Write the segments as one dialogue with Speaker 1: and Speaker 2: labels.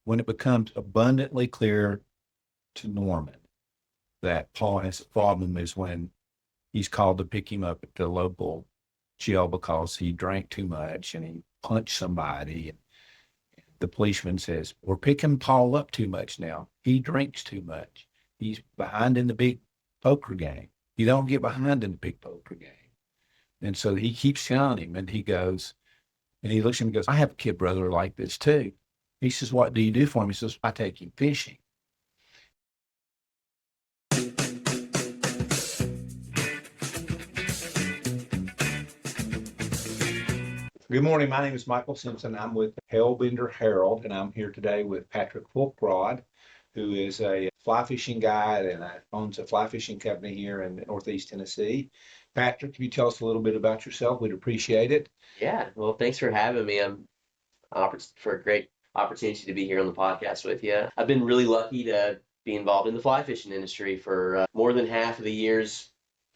Speaker 1: when it becomes abundantly clear to Norman that Paul has a problem is when he's called to pick him up at the local jail because he drank too much and he punched somebody. The policeman says, "We're picking Paul up too much now. He drinks too much. He's behind in the big poker game. You don't get behind in the big poker game." And so he keeps telling him, and he goes, and he looks at him and goes, "I have a kid brother like this too." He says, "What do you do for him?" He says, "I take him fishing." Good morning. My name is Michael Simpson. I'm with Hellbender Herald, and I'm here today with Patrick Fulkrod, who is a fly fishing guide and owns a fly fishing company here in Northeast Tennessee. Patrick, if you tell us a little bit about yourself, we'd appreciate it.
Speaker 2: Yeah, well, thanks for having me. I'm for a great opportunity to be here on the podcast with you. I've been really lucky to be involved in the fly fishing industry for more than half of the years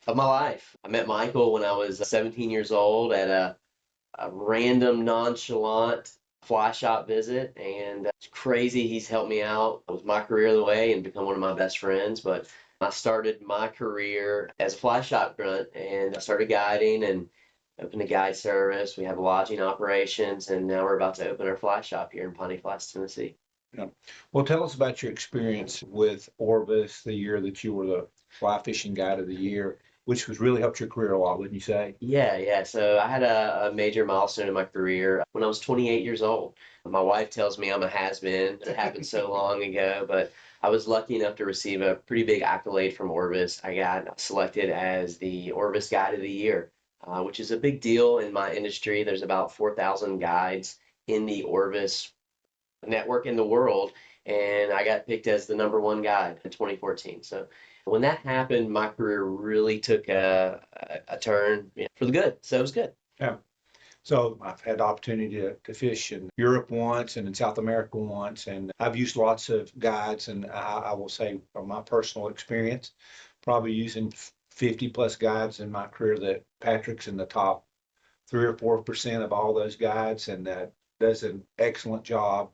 Speaker 2: of my life. I met Michael when I was 17 years old at a random, nonchalant fly shop visit, and it's crazy. He's helped me out with my career the way and become one of my best friends. But I started my career as a fly shop grunt, and I started guiding and opened a guide service. We have lodging operations, and now we're about to open our fly shop here in Piney Flats, Tennessee.
Speaker 1: Yeah. Well, tell us about your experience with Orvis the year that you were the fly fishing guide of the year, which has really helped your career a lot, wouldn't you say?
Speaker 2: Yeah. So I had a major milestone in my career when I was 28 years old. My wife tells me I'm a has-been. It happened so long ago, but I was lucky enough to receive a pretty big accolade from Orvis. I got selected as the Orvis Guide of the Year, which is a big deal in my industry. There's about 4,000 guides in the Orvis network in the world, and I got picked as the #1 guide in 2014. So when that happened, my career really took a turn for the good. So it was good.
Speaker 1: Yeah. So I've had the opportunity to fish in Europe once and in South America once, and I've used lots of guides, and I will say from my personal experience, probably using 50 plus guides in my career, that Patrick's in the top 3 or 4% of all those guides, and that does an excellent job.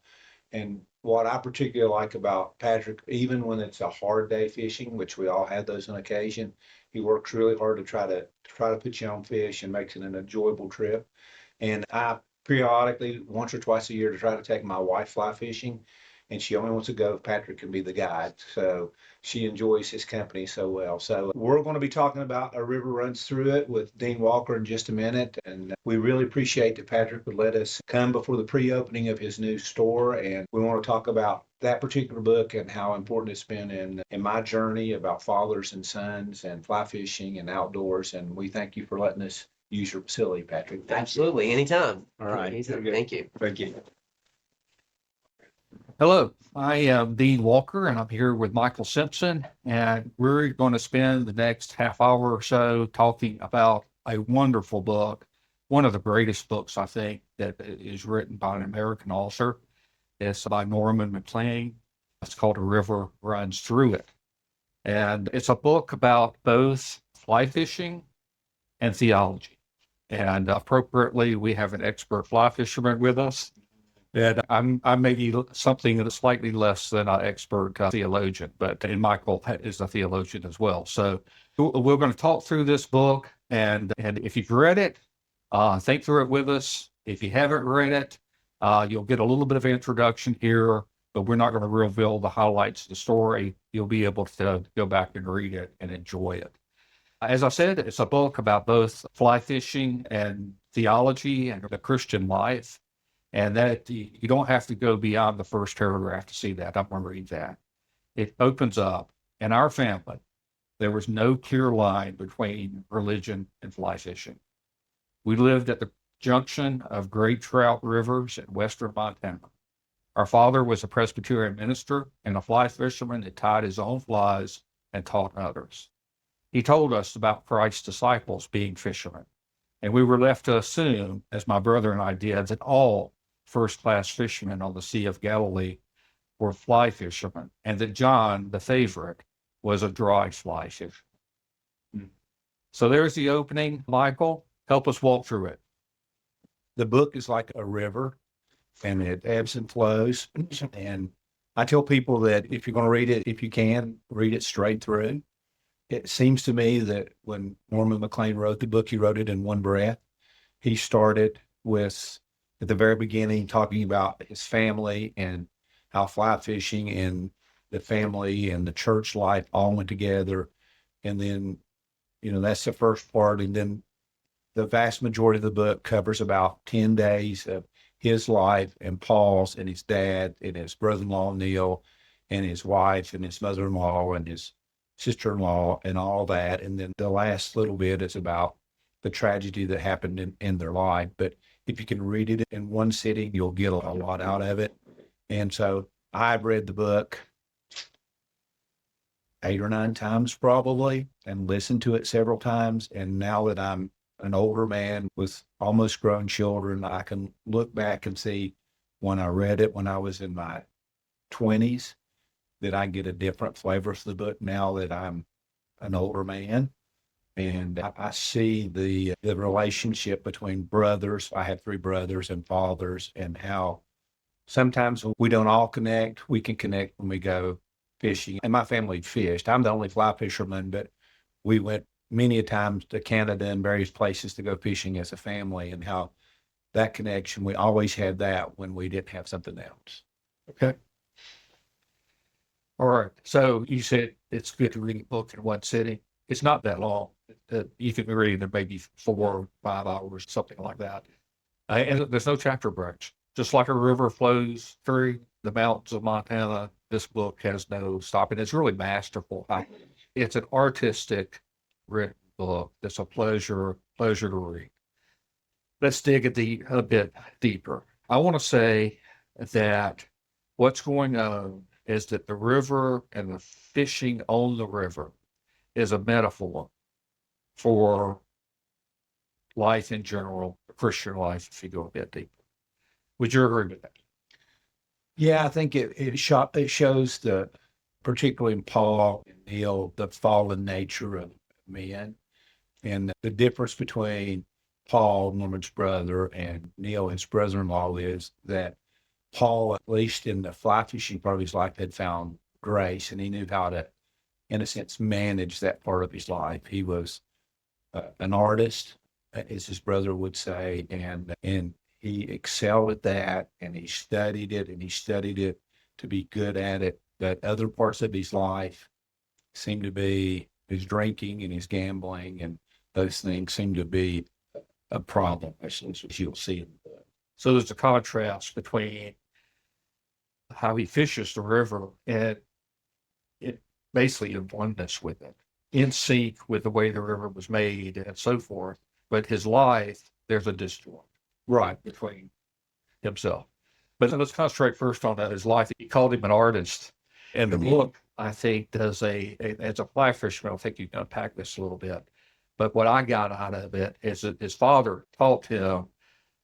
Speaker 1: And what I particularly like about Patrick, even when it's a hard day fishing, which we all had those on occasion, he works really hard to try to put you on fish and makes it an enjoyable trip. And I periodically, once or twice a year, to try to take my wife fly fishing, and she only wants to go if Patrick can be the guide. So she enjoys his company so well. So we're going to be talking about A River Runs Through It with Dean Walker in just a minute. And we really appreciate that Patrick would let us come before the pre-opening of his new store. And we want to talk about that particular book and how important it's been in my journey about fathers and sons and fly fishing and outdoors. And we thank you for letting us use your facility, Patrick.
Speaker 2: Absolutely. Anytime.
Speaker 1: All right.
Speaker 2: Anytime. Thank you.
Speaker 1: Thank you.
Speaker 3: Hello, I am Dean Walker, and I'm here with Michael Simpson, and we're going to spend the next half hour or so talking about a wonderful book, one of the greatest books, I think, that is written by an American author. It's by Norman Maclean. It's called A River Runs Through It. And it's a book about both fly fishing and theology. And appropriately, we have an expert fly fisherman with us. And I'm maybe something that's slightly less than an expert theologian, and Michael is a theologian as well. So we're going to talk through this book, and if you've read it, think through it with us. If you haven't read it, you'll get a little bit of introduction here, but we're not going to reveal the highlights of the story. You'll be able to go back and read it and enjoy it. As I said, it's a book about both fly fishing and theology and the Christian life. And that you don't have to go beyond the first paragraph to see that. I'm going to read that. It opens up. In our family, there was no clear line between religion and fly fishing. We lived at the junction of great trout rivers in western Montana. Our father was a Presbyterian minister and a fly fisherman that tied his own flies and taught others. He told us about Christ's disciples being fishermen. And we were left to assume, as my brother and I did, that all first-class fishermen on the Sea of Galilee were fly fishermen, and that John, the favorite, was a dry fly fisherman. So there's the opening. Michael, help us walk through it.
Speaker 1: The book is like a river
Speaker 3: and it ebbs and flows. And I tell people that if you're going to read it, if you can, read it straight through. It seems to me that when Norman Maclean wrote the book, he wrote it in one breath. He started with, at the very beginning, talking about his family and how fly fishing and the family and the church life all went together. And then, that's the first part. And then the vast majority of the book covers about 10 days of his life and Paul's and his dad and his brother-in-law, Neil, and his wife and his mother-in-law and his sister-in-law and all that. And then the last little bit is about the tragedy that happened in their life. But if you can read it in one sitting, you'll get a lot out of it. And so I've read the book 8 or 9 times probably and listened to it several times. And now that I'm an older man with almost grown children, I can look back and see when I read it when I was in my 20s that I get a different flavor for the book now that I'm an older man. And I see the relationship between brothers. I have 3 brothers and fathers, and how sometimes we don't all connect. We can connect when we go fishing. And my family fished. I'm the only fly fisherman, but we went many a times to Canada and various places to go fishing as a family, and how that connection, we always had that when we didn't have something else. Okay. All right. So you said it's good to read a book in one sitting. It's not that long. You can read it in maybe 4 or 5 hours, something like that. And there's no chapter breaks. Just like a river flows through the mountains of Montana, this book has no stopping. It's really masterful. It's an artistic written book that's a pleasure to read. Let's dig a bit deeper. I want to say that what's going on is that the river and the fishing on the river is a metaphor for life in general, Christian life, if you go a bit deeper. Would you agree with that? Yeah, I think it shows particularly in Paul and Neil, the fallen nature of men, and the difference between Paul, Norman's brother, and Neil, his brother-in-law, is that Paul, at least in the fly fishing part of his life, had found grace, and he knew how to, in a sense, manage that part of his life. He was an artist, as his brother would say, and he excelled at that, and he studied it to be good at it. But other parts of his life seemed to be his drinking and his gambling, and those things seem to be a problem, as you'll see in the book. So there's a contrast between how he fishes the river and it basically in oneness with it, in sync with the way the river was made and so forth. But his life, there's a disjoint, right, between himself. But let's concentrate first on his life. He called him an artist. And the book, I think, does as a fly fisherman, I think you can unpack this a little bit. But what I got out of it is that his father taught him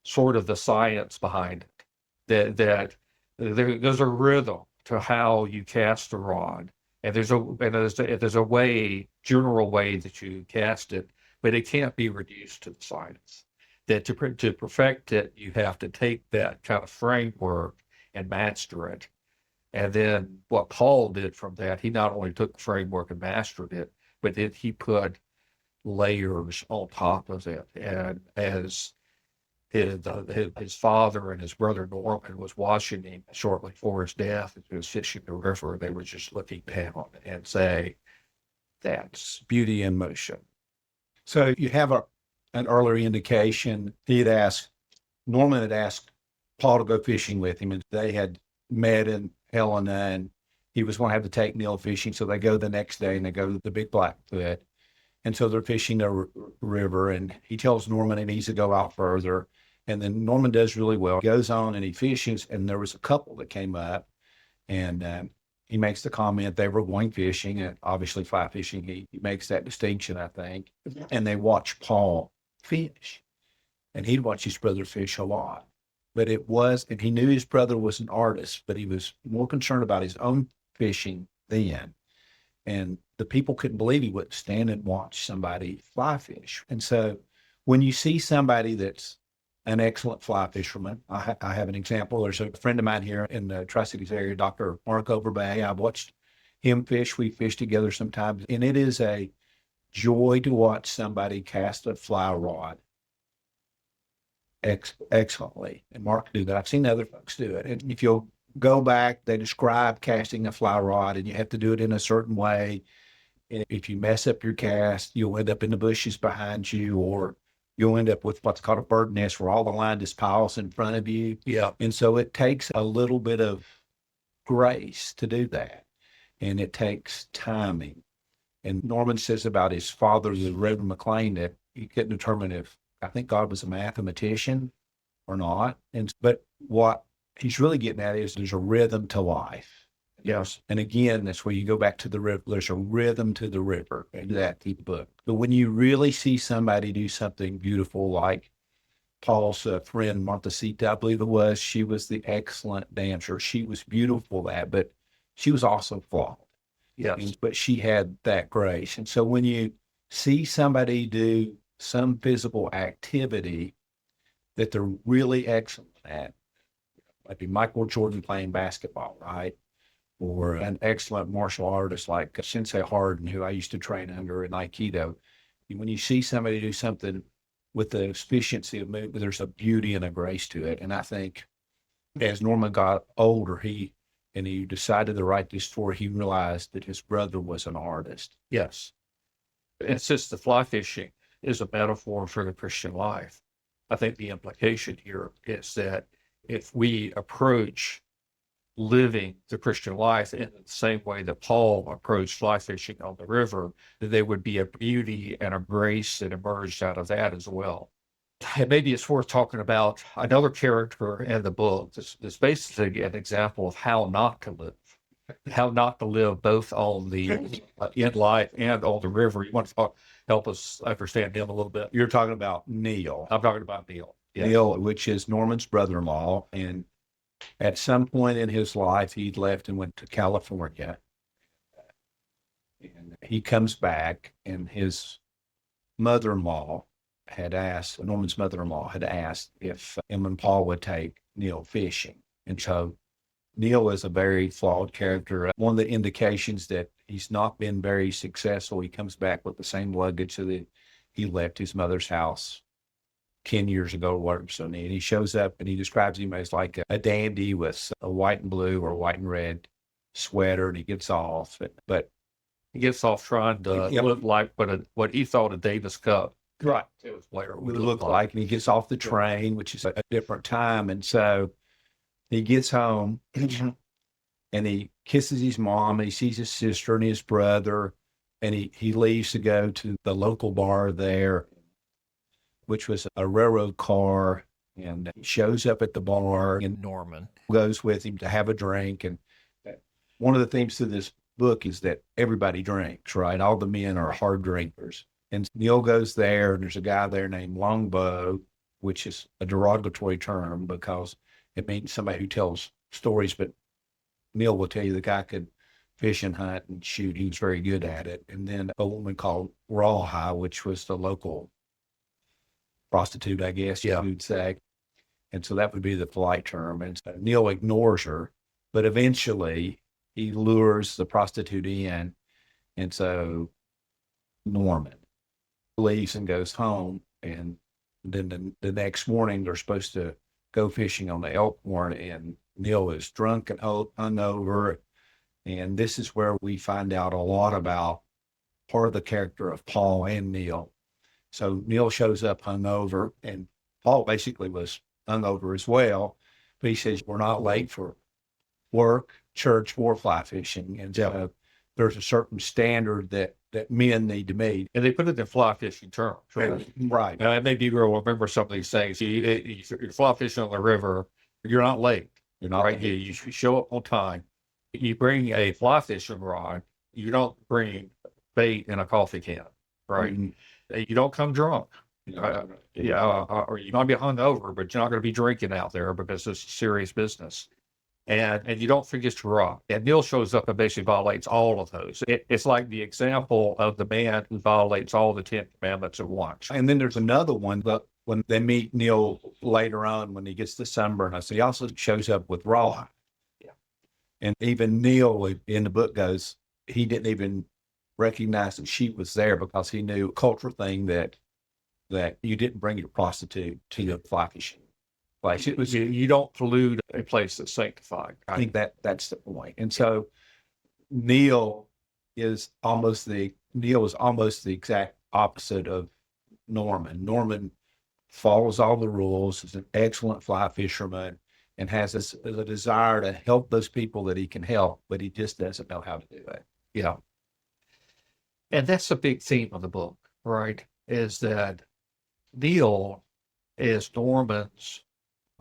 Speaker 3: sort of the science behind it, that there's a rhythm to how you cast a rod. And there's a way, general way that you cast it, but it can't be reduced to the science. That to perfect it, you have to take that kind of framework and master it. And then what Paul did from that, he not only took the framework and mastered it, but then he put layers on top of it. And as his father and his brother Norman was watching him shortly before his death, as he was fishing the river, they were just looking down and say, that's beauty in motion. So you have an earlier indication. Norman had asked Paul to go fishing with him, and they had met in Helena, and he was going to have to take Neil fishing. So they go the next day and they go to the Big Blackfoot. And so they're fishing the river, and he tells Norman he needs to go out further. And then Norman does really well. He goes on and he fishes, and there was a couple that came up, and he makes the comment they were going fishing, and obviously fly fishing. He makes that distinction, I think. And they watch Paul fish, and he'd watch his brother fish a lot. But and he knew his brother was an artist, but he was more concerned about his own fishing then. And the people couldn't believe he would stand and watch somebody fly fish. And so when you see somebody that's
Speaker 1: an excellent fly fisherman. I have an example. There's a friend of mine here in the Tri-Cities area, Dr. Mark Overbay. I've watched him fish. We fish together sometimes, and it is a joy to watch somebody cast a fly rod excellently. And Mark do that. I've seen other folks do it. And if you'll go back, they describe casting a fly rod, and you have to do it in a certain way. And if you mess up your cast, you'll end up in the bushes behind you, or you'll end up with what's called a bird nest where all the line just piles in front of you.
Speaker 3: Yeah.
Speaker 1: And so it takes a little bit of grace to do that. And it takes timing. And Norman says about his father, the Reverend Maclean, that he couldn't determine if, I think God was a mathematician or not. But what he's really getting at is there's a rhythm to life.
Speaker 3: Yes.
Speaker 1: And again, that's where you go back to the river. There's a rhythm to the river in that book. But when you really see somebody do something beautiful, like Paul's friend, Montecita, I believe it was, she was the excellent dancer. She was beautiful but she was also flawed.
Speaker 3: Yes.
Speaker 1: But she had that grace. And so when you see somebody do some physical activity that they're really excellent at, like Michael Jordan playing basketball, right? Or an excellent martial artist like Sensei Harden, who I used to train under in Aikido. When you see somebody do something with the efficiency of movement, there's a beauty and a grace to it. And I think as Norman got older, he decided to write this story, he realized that his brother was an artist.
Speaker 3: Yes. And since the fly fishing is a metaphor for the Christian life, I think the implication here is that if we approach living the Christian life in the same way that Paul approached fly fishing on the river, that there would be a beauty and a grace that emerged out of that as well. And maybe it's worth talking about another character in the book. This basically an example of how not to live both on the in life and on the river. You want to help us understand him a little bit?
Speaker 1: You're talking about Neil.
Speaker 3: I'm talking about Neil.
Speaker 1: Yeah. Neil, which is Norman's brother-in-law. And at some point in his life, he'd left and went to California. And he comes back, and his mother-in-law Norman's mother-in-law had asked if him and Paul would take Neil fishing. And so Neil is a very flawed character. One of the indications that he's not been very successful, he comes back with the same luggage that he left his mother's house 10 years ago or whatever. So, and he shows up and he describes him as like a dandy with a white and blue or white and red sweater, and he gets off. But
Speaker 3: he gets off trying to look like what he thought a Davis Cup
Speaker 1: right
Speaker 3: player
Speaker 1: would look like. And he gets off the train, which is a different time. And so he gets home and he kisses his mom, and he sees his sister and his brother, and he leaves to go to the local bar there, which was a railroad car, and he shows up at the bar, and
Speaker 3: Norman
Speaker 1: goes with him to have a drink. And one of the themes to this book is that everybody drinks, right? All the men are hard drinkers. And Neil goes there, and there's a guy there named Longbow, which is a derogatory term because it means somebody who tells stories, but Neil will tell you the guy could fish and hunt and shoot. He was very good at it. And then a woman called Rawhide, which was the local prostitute, I guess you would say. And so that would be the polite term. And so Neil ignores her, but eventually he lures the prostitute in. And so Norman leaves and goes home. And then the next morning they're supposed to go fishing on the Elkhorn, and Neil is drunk and hungover. And this is where we find out a lot about part of the character of Paul and Neil. So Neil shows up hungover, and Paul basically was hungover as well. But he says, we're not late for work, church, or fly fishing. And so there's a certain standard that men need to meet.
Speaker 3: And they put it in fly fishing terms.
Speaker 1: Right.
Speaker 3: And maybe you'll remember some of these things. You're fly fishing on the river, you're not late.
Speaker 1: You're not
Speaker 3: right. You show up on time. You bring a fly fishing rod. You don't bring bait in a coffee can, right? Mm-hmm. You don't come drunk. Or you might be hungover, but you're not going to be drinking out there because it's serious business. And you don't forget to rock. And Neil shows up and basically violates all of those. It's like the example of the man who violates all the 10 commandments at once.
Speaker 1: And then there's another one,
Speaker 3: when they meet Neil later on, when he gets the sunburn, I said, he also shows up with rawhide. Yeah. And even Neil in the book goes, he didn't even recognize that she was there because he knew a cultural thing that you didn't bring your prostitute to the fly fishing place. It was, you don't pollute a place that's sanctified. I think that's the point. And so Neil is almost the exact opposite of Norman. Norman follows all the rules, is an excellent fly fisherman, and has a desire to help those people that he can help, but he just doesn't know how to do it. Yeah. And that's a big theme of the book, right? Is that Neil is Norman's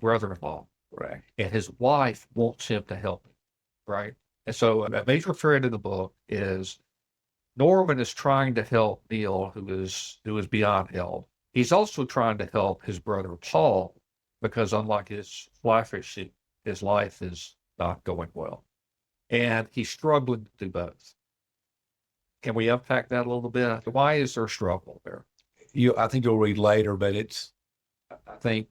Speaker 3: brother-in-law, right? And his wife wants him to help him, right? And so a major thread in the book is Norman is trying to help Neil, who is beyond help. He's also trying to help his brother Paul, because unlike his fly fishing, his life is not going well. And he's struggling to do both. Can we unpack that a little bit? Why is there struggle there? I think you'll read later, but I think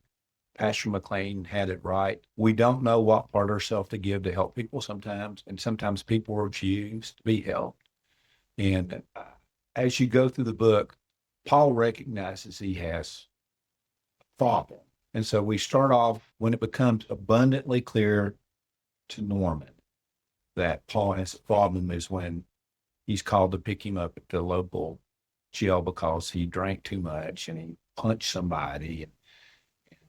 Speaker 3: Pastor Maclean had it right. We don't know what part of ourselves to give to help people sometimes, and sometimes people refuse to be helped. And as you go through the book, Paul recognizes he has a problem. And so we start off when it becomes abundantly clear to Norman that Paul has a problem is when he's called to pick him up at the local jail because he drank too much and he punched somebody. And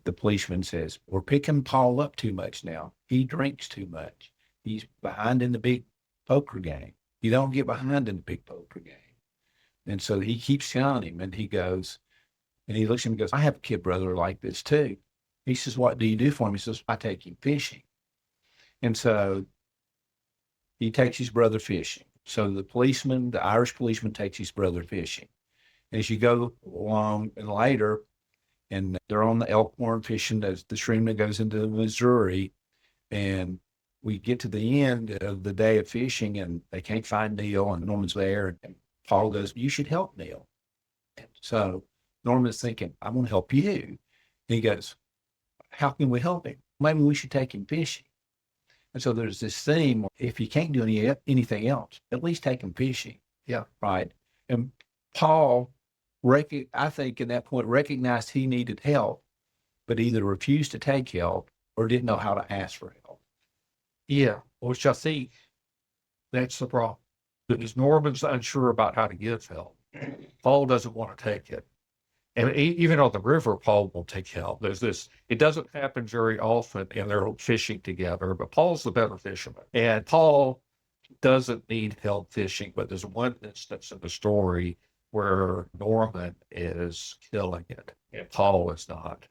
Speaker 3: the policeman says, we're picking Paul up too much now. He drinks too much. He's behind in the big poker game. You don't get behind in the big poker game. And so he keeps telling him, and he goes, and he looks at him and goes, I have a kid brother like this too. He says, what do you do for him? He says, I take him fishing. And so he takes his brother fishing. So the Irish policeman takes his brother fishing. And as you go along and later, and they're on the Elkhorn fishing, the stream that goes into Missouri, and we get to the end of the day of fishing, and they can't find Neil, and Norman's there, and Paul goes, you should help Neil. And so Norman's thinking, I'm going to help you. And he goes, how can we help him? Maybe we should take him fishing. And so there's this theme, if you can't do anything else, at least take him fishing. Yeah. Right. And Paul, I think at that point, recognized he needed help, but either refused to take help or didn't know how to ask for help. Yeah. Which I think that's the problem. Because Norman's unsure about how to give help. Paul doesn't want to take it. And even on the river, Paul will take help. There's this, it doesn't happen very often, and they're fishing together, but Paul's the better fisherman. And Paul doesn't need help fishing, but there's one instance in the story where Norman is killing it, and Paul is not.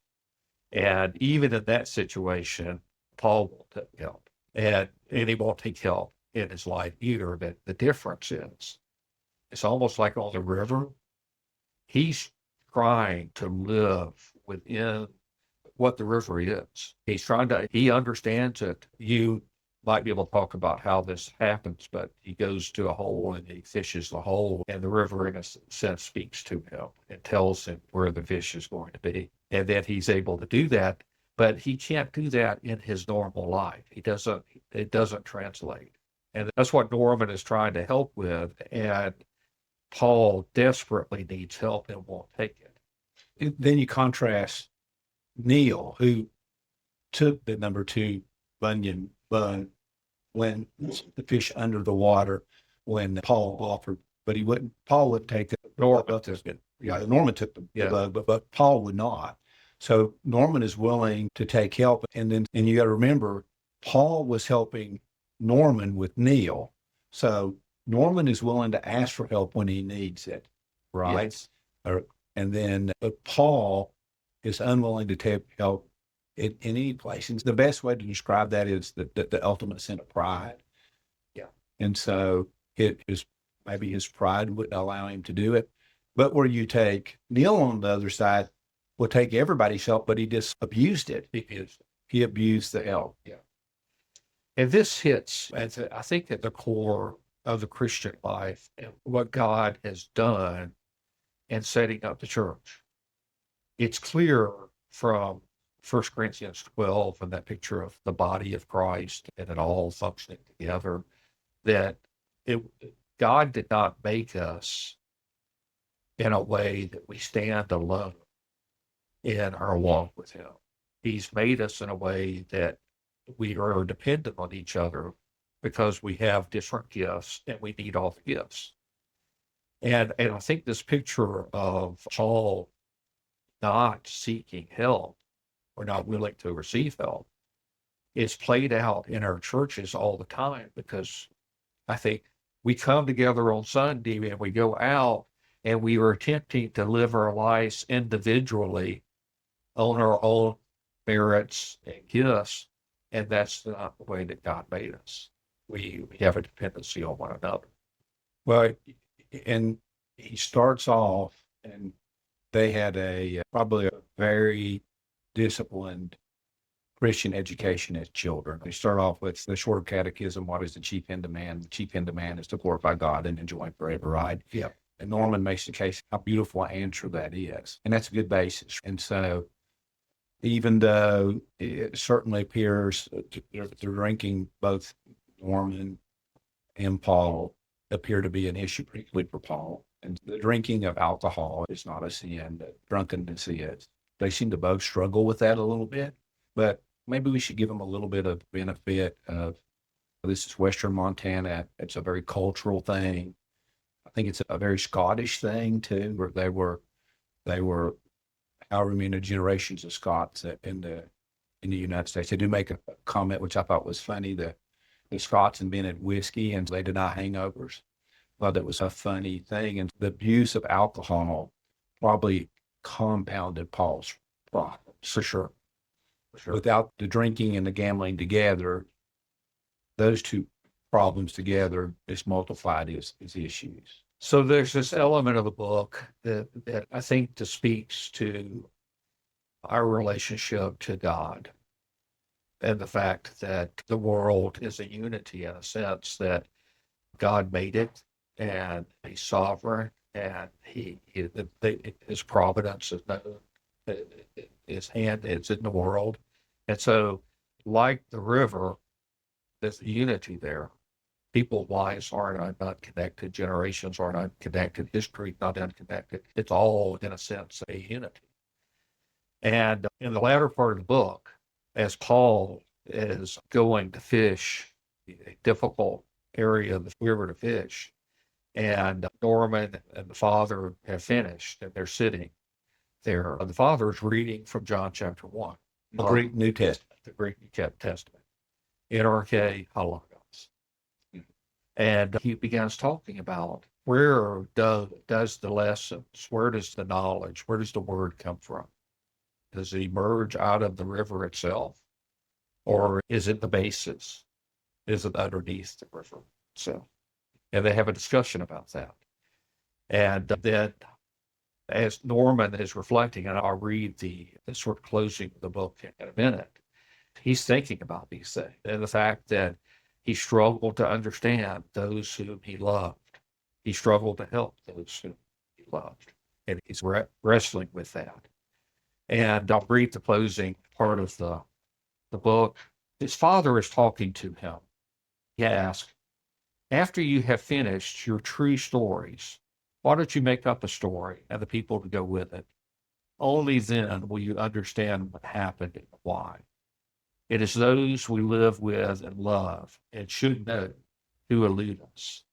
Speaker 3: And even in that situation, Paul won't take help. And he won't take help in his life either. But the difference is, it's almost like on the river, he's trying to live within what the river is. He understands it. You might be able to talk about how this happens, but he goes to a hole and he fishes the hole, and the river in a sense speaks to him and tells him where the fish is going to be. And then he's able to do that, but he can't do that in his normal life. It doesn't translate. And that's what Norman is trying to help with. And Paul desperately needs help and won't take it. Then you contrast Neil, who took the number 2 Bunyan bun when the fish under the water, when Paul offered, but he wouldn't. Paul would take it. Norman took it. Yeah, Norman took the bug, but Paul would not. So Norman is willing to take help, and you got to remember, Paul was helping Norman with Neil. So Norman is willing to ask for help when he needs it, right? Yes. But Paul is unwilling to take help in any place. And the best way to describe that is the ultimate sin of pride. Yeah. And so it is maybe his pride wouldn't allow him to do it. But where you take Neil on the other side, will take everybody's help, but he just abused it. He abused the help. Yeah. And this hits, I think, at the core of the Christian life and what God has done in setting up the church. it's clear from 1 Corinthians 12 and that picture of the body of Christ and it all functioning together that it, God did not make us in a way that we stand alone in our walk with Him. He's made us in a way that we are dependent on each other because we have different gifts and we need all the gifts. And I think this picture of Paul not seeking help or not willing to receive help is played out in our churches all the time because I think we come together on Sunday and we go out and we are attempting to live our lives individually on our own merits and gifts, and that's not the way that God made us. We have a dependency on one another.
Speaker 4: Well, and he starts off, and they had probably a very disciplined Christian education as children. They start off with the short catechism. What is the chief end of man? The chief end of man is to glorify God and enjoy forever, right?
Speaker 3: Yeah.
Speaker 4: And Norman makes the case how beautiful an answer that is. And that's a good basis. And so even though it certainly appears the drinking, both Norman and Paul appear to be an issue, particularly for Paul. And the drinking of alcohol is not a sin, drunkenness is. They seem to both struggle with that a little bit, but maybe we should give them a little bit of benefit of this is Western Montana. It's a very cultural thing. I think it's a very Scottish thing too, where they were however many generations of Scots in the United States. They do make a comment which I thought was funny. The Scots invented whiskey and they deny hangovers. I thought that was a funny thing. And the abuse of alcohol probably compounded Paul's problems for sure. Without the drinking and the gambling together, those two problems together is multiplied his issues.
Speaker 3: So there's this element of the book that I think speaks to our relationship to God and the fact that the world is a unity in a sense that God made it and He's sovereign and His providence is known, His hand is in the world. And so, like the river, there's a unity there. People's lives aren't unconnected, generations aren't unconnected, history not unconnected. It's all, in a sense, a unity. And in the latter part of the book, as Paul is going to fish a difficult area of the river to fish, and Norman and the father have finished, and they're sitting there. The father is reading from John chapter 1.
Speaker 4: The Greek New Testament.
Speaker 3: The Greek New Testament. NRK halagos. And he begins talking about where does the lessons, where does the knowledge, where does the word come from? Does it emerge out of the river itself? Or is it the basis? Is it underneath the river itself? And they have a discussion about that. And then as Norman is reflecting, and I'll read the sort of closing of the book in a minute, he's thinking about these things and the fact that he struggled to understand those whom he loved. He struggled to help those whom he loved. And he's wrestling with that. And I'll read the closing part of the book. His father is talking to him. He asks, after you have finished your true stories, why don't you make up a story and the people to go with it? Only then will you understand what happened and why. It is those we live with and love and should know who elude us.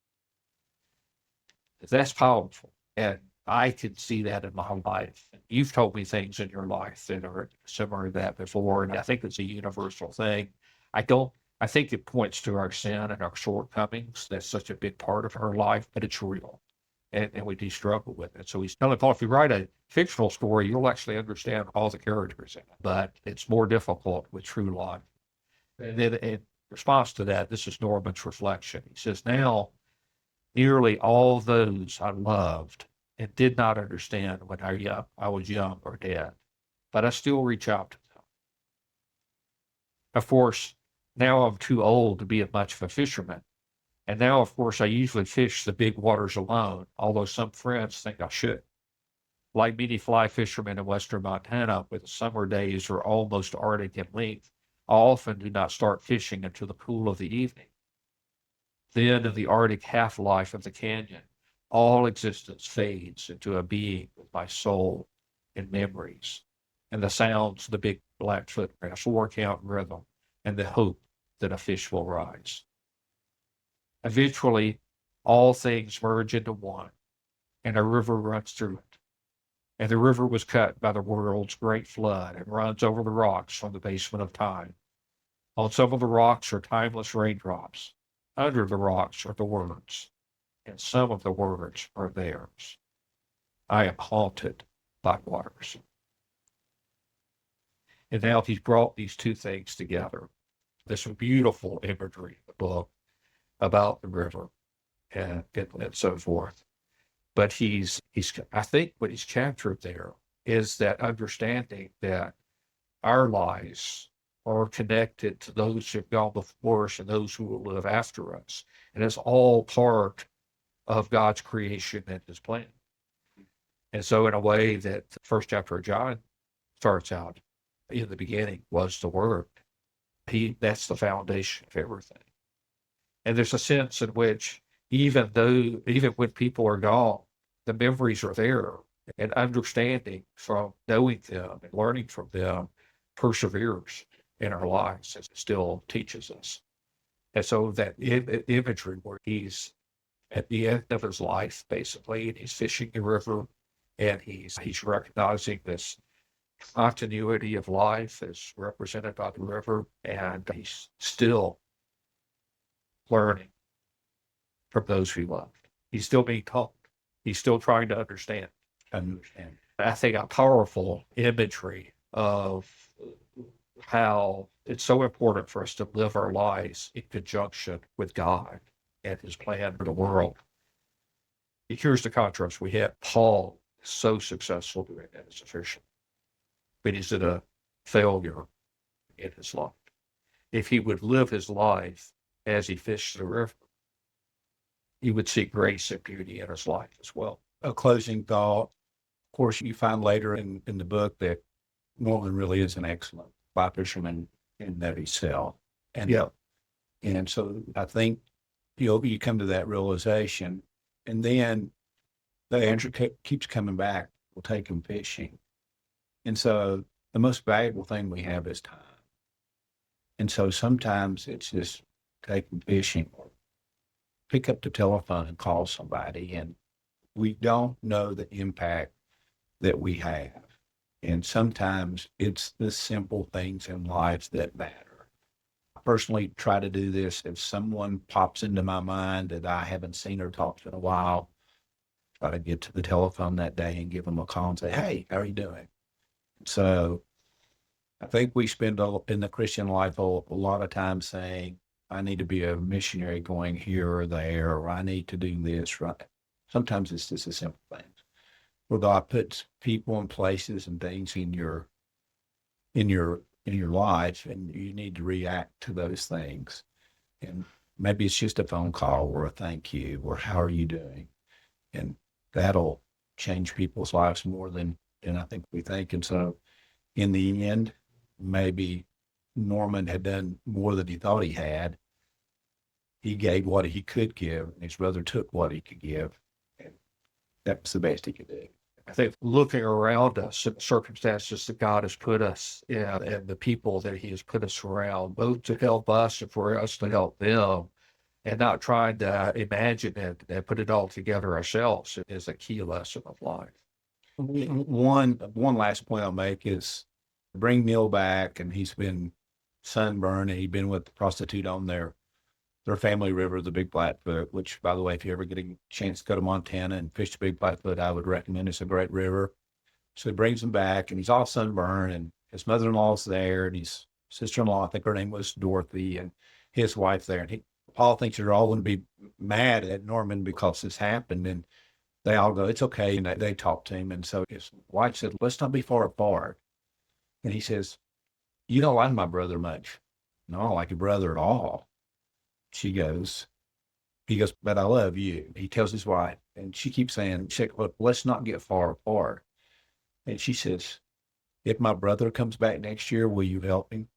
Speaker 3: That's powerful. And I can see that in my life. You've told me things in your life that are similar to that before, and I think it's a universal thing. I think it points to our sin and our shortcomings. That's such a big part of our life, but it's real. And we do struggle with it. So he's telling Paul, if you write a fictional story, you'll actually understand all the characters in it. But it's more difficult with true life. And then in response to that, this is Norman's reflection. He says, now, nearly all those I loved and did not understand when I was young or dead, but I still reach out to them. Of course, now I'm too old to be much of a fisherman. And now, of course, I usually fish the big waters alone, although some friends think I should. Like many fly fishermen in western Montana, with summer days are almost Arctic in length, often do not start fishing until the cool of the evening. Then, in the Arctic half-life of the canyon, all existence fades into a being with my soul and memories, and the sounds of the big black footprints, 4 count rhythm, and the hope that a fish will rise. Eventually, all things merge into one, and a river runs through it. And the river was cut by the world's great flood and runs over the rocks from the basement of time. On some of the rocks are timeless raindrops. Under the rocks are the words, and some of the words are theirs. I am haunted by waters. And now he's brought these two things together. This beautiful imagery in the book about the river and so forth. But I think what he's captured there is that understanding that our lives are connected to those who have gone before us and those who will live after us. And it's all part of God's creation and his plan. And so in a way that the first chapter of John starts out, in the beginning was the Word. That's the foundation of everything. And there's a sense in which even when people are gone, the memories are there, and understanding from knowing them and learning from them perseveres in our lives. It still teaches us. And so that imagery where he's at the end of his life, basically, and he's fishing the river, and he's recognizing this continuity of life as represented by the river, and he's still learning from those who loved. He's still being taught. He's still trying to understand. I think a powerful imagery of how it's so important for us to live our lives in conjunction with God and his plan for the world. Here's the contrast. We have Paul, so successful doing that as a fisherman, but he's in a failure in his life. If he would live his life as he fished the river, he would see grace and beauty in his life as well.
Speaker 4: A closing thought. Of course, you find later in the book that Norman really is an excellent fly fisherman in that himself. And
Speaker 3: Yeah.
Speaker 4: And so I think you come to that realization, and then the answer keeps coming back. We'll take him fishing. And so the most valuable thing we have is time. And so sometimes it's just take him fishing or pick up the telephone and call somebody. And we don't know the impact that we have. And sometimes it's the simple things in life that matter. I personally try to do this if someone pops into my mind that I haven't seen or talked to in a while. Try to get to the telephone that day and give them a call and say, hey, how are you doing? So I think we spend in the Christian life a lot of time saying, I need to be a missionary going here or there, or I need to do this, right? Sometimes it's just a simple thing. Where God puts people and places and things in your life, and you need to react to those things. And maybe it's just a phone call or a thank you or how are you doing? And that'll change people's lives more than I think we think. And so in the end, maybe Norman had done more than he thought he had. He gave what he could give, and his brother took what he could give. And that was the best he could do.
Speaker 3: I think looking around us and the circumstances that God has put us in and the people that he has put us around, both to help us and for us to help them, and not trying to imagine it and put it all together ourselves is a key lesson of life.
Speaker 4: One last point I'll make is bring Neil back, and he's been sunburned, and he'd been with the prostitute on their family river, the Big Blackfoot, which, by the way, if you ever get a chance to go to Montana and fish the Big Blackfoot, I would recommend. It's a great river. So he brings him back, and he's all sunburned, and his mother-in-law's there, and his sister-in-law, I think her name was Dorothy, and his wife there. And Paul thinks they're all going to be mad at Norman because this happened, and they all go, it's okay, and they talk to him. And so his wife said, let's not be far apart. And he says, you don't like my brother much. No, I don't like your brother at all. He goes, but I love you. He tells his wife, and she keeps saying, look, let's not get far apart. And she says, if my brother comes back next year, will you help him?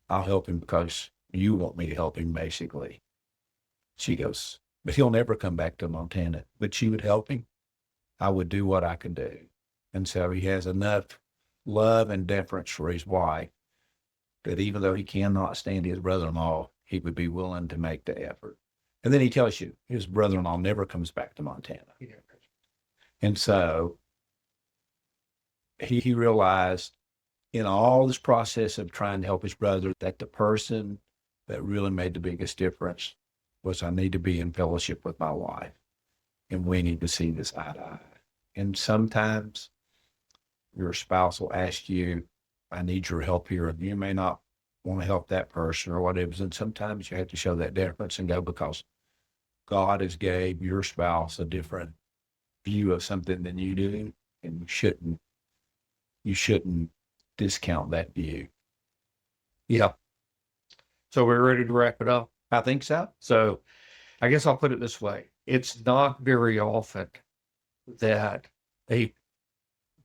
Speaker 4: I'll help him because you want me to help him, basically. She goes, but he'll never come back to Montana. But she would help him. I would do what I could do. And so he has enough love and deference for his wife that even though he cannot stand his brother-in-law, he would be willing to make the effort. And then he tells you his brother-in-law never comes back to Montana. And so he realized in all this process of trying to help his brother that the person that really made the biggest difference was I need to be in fellowship with my wife, and we need to see this eye to eye. And sometimes your spouse will ask you, I need your help here. And you may not want to help that person or whatever. And sometimes you have to show that difference and go, because God has gave your spouse a different view of something than you do. And you shouldn't discount that view.
Speaker 3: Yeah. So we're ready to wrap it up.
Speaker 4: I think so.
Speaker 3: So I guess I'll put it this way. It's not very often that a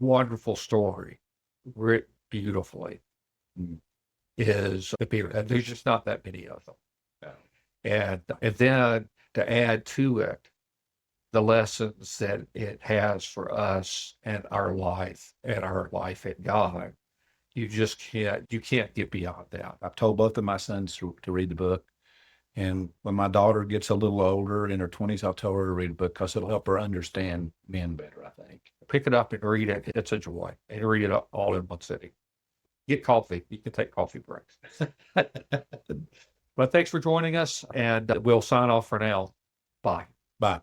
Speaker 3: wonderful story written beautifully is appeared. And there's just not that many of them.
Speaker 4: No.
Speaker 3: And then to add to it the lessons that it has for us and our life in God, you can't get beyond that.
Speaker 4: I've told both of my sons to read the book. And when my daughter gets a little older in her 20s, I'll tell her to read a book because it'll help her understand men better, I think.
Speaker 3: Pick it up and read it. It's a joy. And read it all in one sitting. Get coffee. You can take coffee breaks. But thanks for joining us, and we'll sign off for now. Bye.
Speaker 4: Bye.